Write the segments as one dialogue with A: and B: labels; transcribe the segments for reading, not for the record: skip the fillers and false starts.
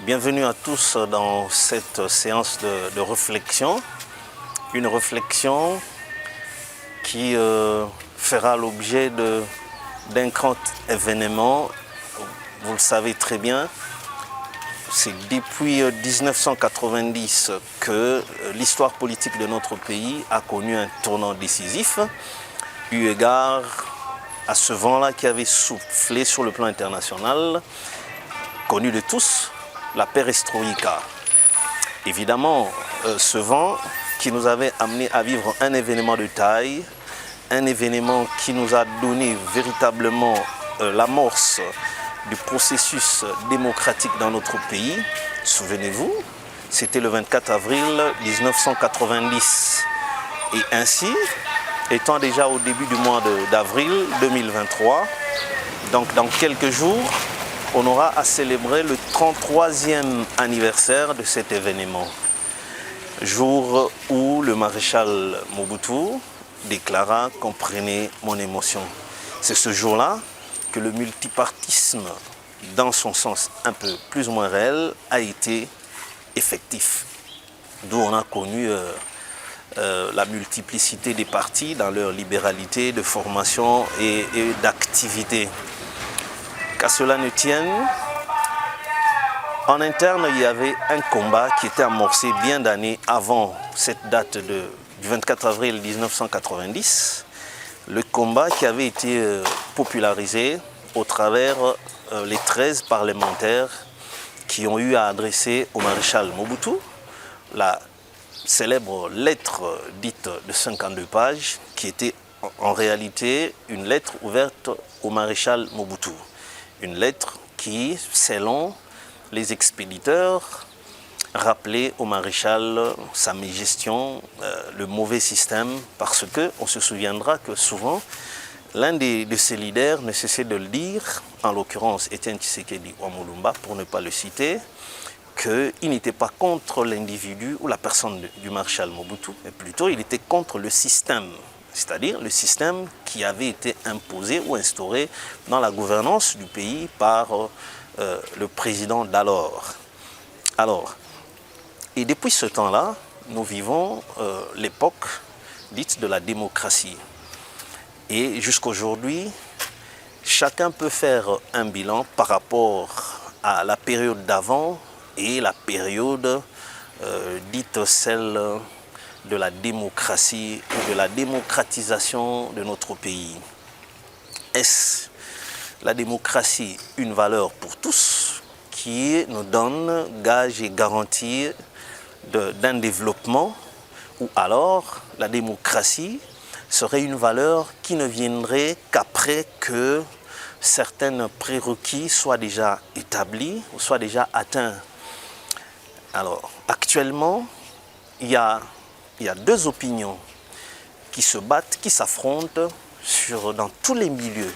A: Bienvenue à tous dans cette séance de réflexion. Une réflexion qui fera l'objet d'un grand événement. Vous le savez très bien, c'est depuis 1990 que l'histoire politique de notre pays a connu un tournant décisif, eu égard à ce vent-là qui avait soufflé sur le plan international, connu de tous, la perestroïka. Évidemment, ce vent qui nous avait amené à vivre un événement de taille, un événement qui nous a donné véritablement l'amorce du processus démocratique dans notre pays. Souvenez-vous, c'était le 24 avril 1990. Et ainsi, étant déjà au début du mois d'avril 2023, donc dans quelques jours, on aura à célébrer le 33e anniversaire de cet événement. Jour où le maréchal Mobutu déclara « Comprenez mon émotion ». C'est ce jour-là que le multipartisme, dans son sens un peu plus ou moins réel, a été effectif. D'où on a connu la multiplicité des partis dans leur libéralité de formation et d'activité. Qu'à cela ne tienne, en interne, il y avait un combat qui était amorcé bien d'années avant cette date du 24 avril 1990. Le combat qui avait été popularisé au travers les 13 parlementaires qui ont eu à adresser au maréchal Mobutu la célèbre lettre dite de 52 pages qui était en réalité une lettre ouverte au maréchal Mobutu. Une lettre qui, selon les expéditeurs, rappelait au maréchal sa mégestion, le mauvais système, parce qu'on se souviendra que souvent, l'un de ses leaders ne cessait de le dire, en l'occurrence Étienne Tshisekedi Wamulumba, pour ne pas le citer, qu'il n'était pas contre l'individu ou la personne du maréchal Mobutu, mais plutôt il était contre le système. C'est-à-dire le système qui avait été imposé ou instauré dans la gouvernance du pays par le président d'alors. Et depuis ce temps-là, nous vivons l'époque dite de la démocratie. Et jusqu'aujourd'hui, chacun peut faire un bilan par rapport à la période d'avant et la période dite celle de la démocratie ou de la démocratisation de notre pays. Est-ce la démocratie une valeur pour tous qui nous donne gage et garantie d'un développement, ou alors la démocratie serait une valeur qui ne viendrait qu'après que certains prérequis soient déjà établis ou soient déjà atteints? Alors, actuellement, il y a deux opinions qui se battent, qui s'affrontent dans tous les milieux,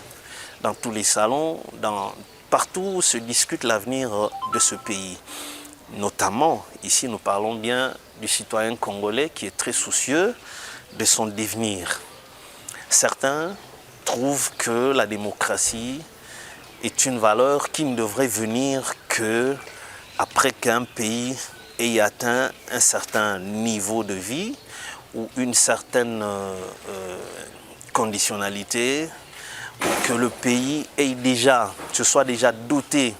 A: dans tous les salons, partout où se discute l'avenir de ce pays. Notamment, ici nous parlons bien du citoyen congolais qui est très soucieux de son devenir. Certains trouvent que la démocratie est une valeur qui ne devrait venir qu'après qu'un pays ait atteint un certain niveau de vie ou une certaine conditionnalité, que le pays se soit déjà doté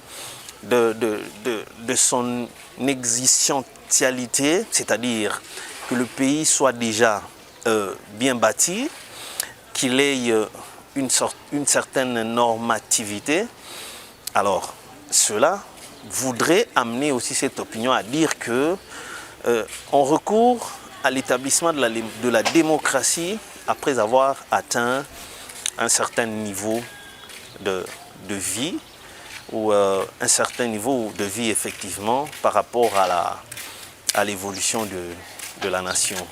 A: de son existentialité, c'est-à-dire que le pays soit déjà bien bâti, qu'il ait une certaine normativité. Alors, cela voudrait amener aussi cette opinion à dire que on recourt à l'établissement de la démocratie après avoir atteint un certain niveau de vie ou un certain niveau de vie effectivement par rapport à l'évolution de la nation.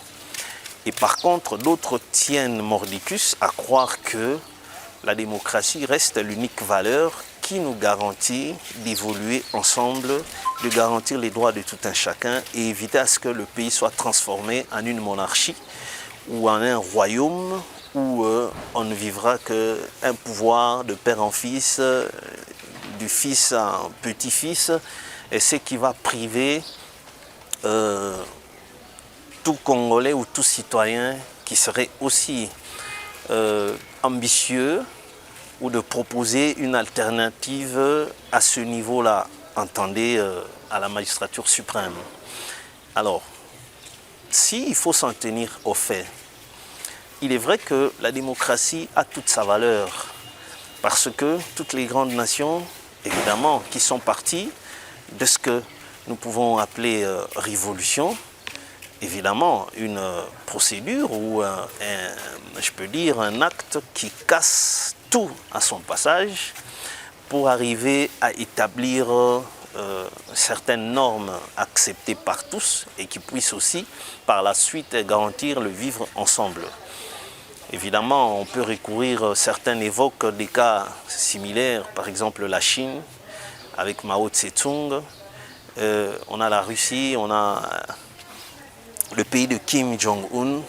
A: Et par contre, d'autres tiennent mordicus à croire que la démocratie reste l'unique valeur qui nous garantit d'évoluer ensemble, de garantir les droits de tout un chacun et éviter à ce que le pays soit transformé en une monarchie ou en un royaume où on ne vivra qu'un pouvoir de père en fils, du fils en petit-fils, et ce qui va priver tout Congolais ou tout citoyen qui serait aussi ambitieux ou de proposer une alternative à ce niveau-là, entendez, à la magistrature suprême. Alors, s'il faut s'en tenir aux faits, il est vrai que la démocratie a toute sa valeur, parce que toutes les grandes nations, évidemment, qui sont parties de ce que nous pouvons appeler révolution, évidemment, une procédure ou je peux dire un acte qui casse tout à son passage pour arriver à établir certaines normes acceptées par tous et qui puissent aussi par la suite garantir le vivre ensemble. Évidemment, on peut recourir, certains évoquent des cas similaires, par exemple la Chine avec Mao Tse-tung, on a la Russie, on a le pays de Kim Jong-un.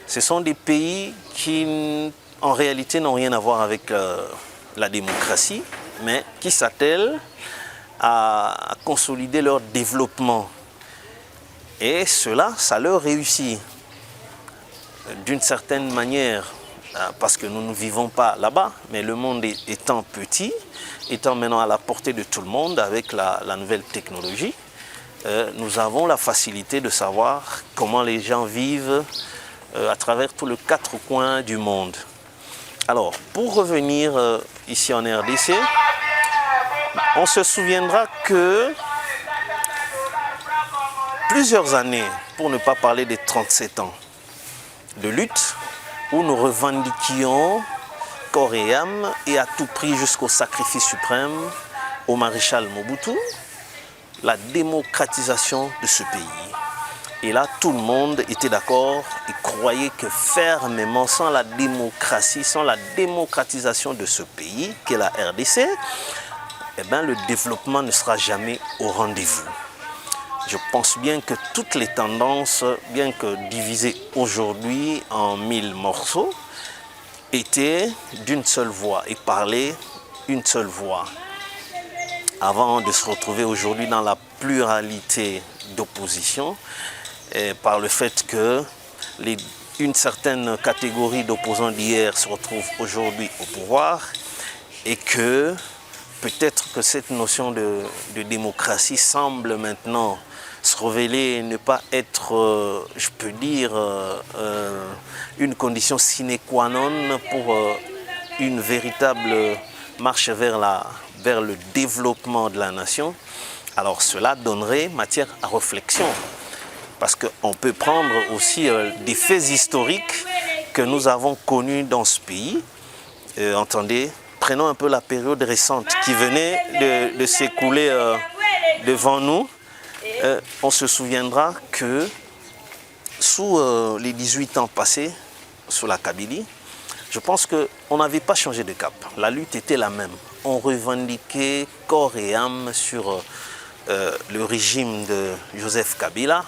A: Ce sont des pays qui, en réalité, n'ont rien à voir avec la démocratie, mais qui s'attellent à consolider leur développement. Et cela, ça leur réussit. D'une certaine manière, parce que nous ne vivons pas là-bas, mais le monde étant petit, étant maintenant à la portée de tout le monde avec la nouvelle technologie, nous avons la facilité de savoir comment les gens vivent à travers tous les 4 coins du monde. Alors, pour revenir ici en RDC, on se souviendra que plusieurs années, pour ne pas parler des 37 ans de lutte, où nous revendiquions corps et âme et à tout prix jusqu'au sacrifice suprême au maréchal Mobutu, la démocratisation de ce pays. Et là, tout le monde était d'accord et croyait que fermement, sans la démocratie, sans la démocratisation de ce pays, qu'est la RDC, eh bien, le développement ne sera jamais au rendez-vous. Je pense bien que toutes les tendances, bien que divisées aujourd'hui en 1000 morceaux, étaient d'une seule voix et parlaient une seule voix. Avant de se retrouver aujourd'hui dans la pluralité d'opposition, par le fait que une certaine catégorie d'opposants d'hier se retrouve aujourd'hui au pouvoir et que peut-être que cette notion de démocratie semble maintenant se révéler ne pas être, je peux dire, une condition sine qua non pour une véritable marche vers le développement de la nation. Alors cela donnerait matière à réflexion. Parce qu'on peut prendre aussi des faits historiques que nous avons connus dans ce pays. Entendez, prenons un peu la période récente qui venait de s'écouler devant nous. On se souviendra que sous les 18 ans passés, sous la Kabylie, je pense qu'on n'avait pas changé de cap. La lutte était la même. On revendiquait corps et âme sur le régime de Joseph Kabila,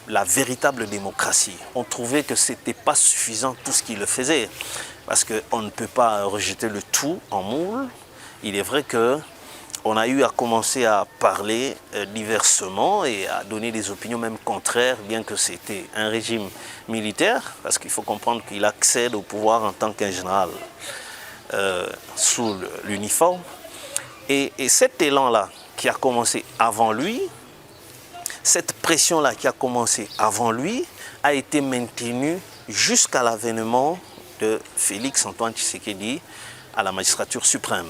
A: la véritable démocratie. On trouvait que ce n'était pas suffisant tout ce qu'il le faisait, parce qu'on ne peut pas rejeter le tout en moule. Il est vrai qu'on a eu à commencer à parler diversement et à donner des opinions même contraires, bien que c'était un régime militaire, parce qu'il faut comprendre qu'il accède au pouvoir en tant qu'un général sous l'uniforme. Et cet élan-là qui a commencé avant lui, cette pression-là qui a commencé avant lui a été maintenue jusqu'à l'avènement de Félix Antoine Tshisekedi à la magistrature suprême.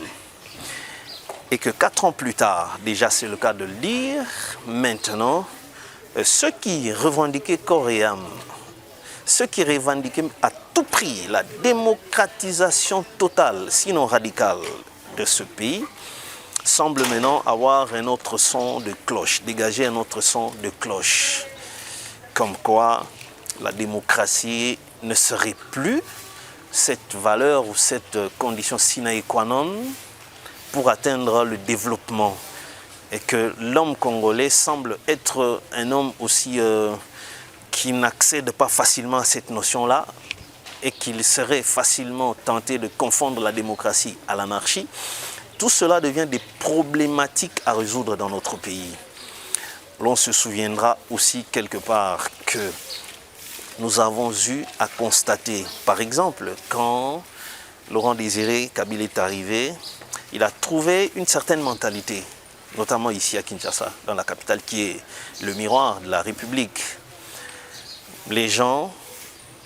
A: Et que 4 ans plus tard, déjà c'est le cas de le dire, maintenant, ceux qui revendiquaient corps et âme, ceux qui revendiquaient à tout prix la démocratisation totale, sinon radicale, de ce pays, semble maintenant avoir un autre son de cloche, dégager un autre son de cloche. Comme quoi la démocratie ne serait plus cette valeur ou cette condition sine qua non pour atteindre le développement. Et que l'homme congolais semble être un homme aussi qui n'accède pas facilement à cette notion-là et qu'il serait facilement tenté de confondre la démocratie à l'anarchie. tout cela devient des problématiques à résoudre dans notre pays. L'on se souviendra aussi quelque part que nous avons eu à constater, par exemple, quand Laurent Désiré Kabila est arrivé, il a trouvé une certaine mentalité, notamment ici à Kinshasa, dans la capitale qui est le miroir de la République. Les gens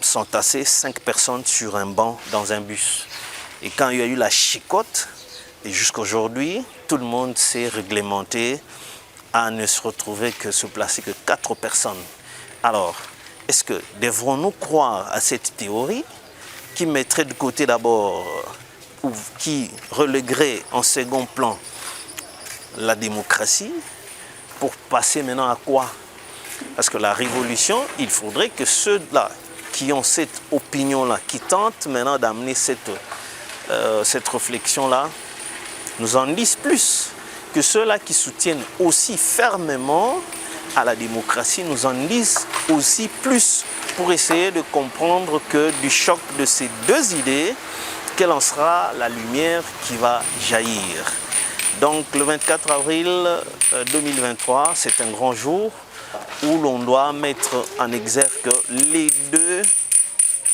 A: sont tassés 5 personnes sur un banc dans un bus. Et quand il y a eu la chicotte, et jusqu'à aujourd'hui, tout le monde s'est réglementé à ne se retrouver que se placer que 4 personnes. Alors, est-ce que devrons-nous croire à cette théorie qui mettrait de côté d'abord, ou qui reléguerait en second plan la démocratie, pour passer maintenant à quoi? Parce que la révolution, il faudrait que ceux-là qui ont cette opinion-là, qui tentent maintenant d'amener cette réflexion-là, nous en disent plus que ceux-là qui soutiennent aussi fermement à la démocratie, nous en disent aussi plus pour essayer de comprendre que du choc de ces deux idées, quelle en sera la lumière qui va jaillir. Donc le 24 avril 2023, c'est un grand jour où l'on doit mettre en exergue les deux,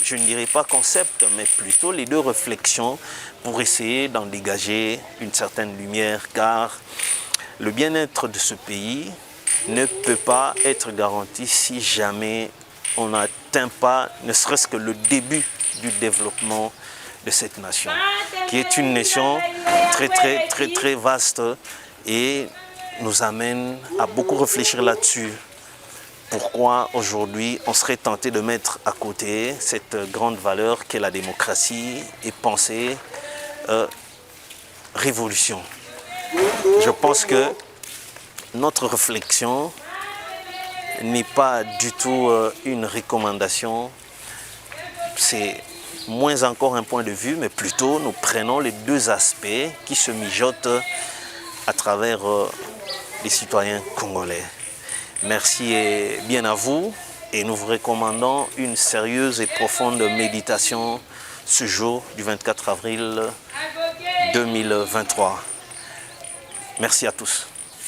A: je ne dirais pas concepts, mais plutôt les deux réflexions pour essayer d'en dégager une certaine lumière, car le bien-être de ce pays ne peut pas être garanti si jamais on n'atteint pas, ne serait-ce que le début du développement de cette nation, qui est une nation très vaste et nous amène à beaucoup réfléchir là-dessus. Pourquoi aujourd'hui on serait tenté de mettre à côté cette grande valeur qu'est la démocratie et penser révolution. Je pense que notre réflexion n'est pas du tout une recommandation, c'est moins encore un point de vue, mais plutôt nous prenons les deux aspects qui se mijotent à travers les citoyens congolais. Merci et bien à vous, et nous vous recommandons une sérieuse et profonde méditation ce jour du 24 avril 2023. Merci à tous.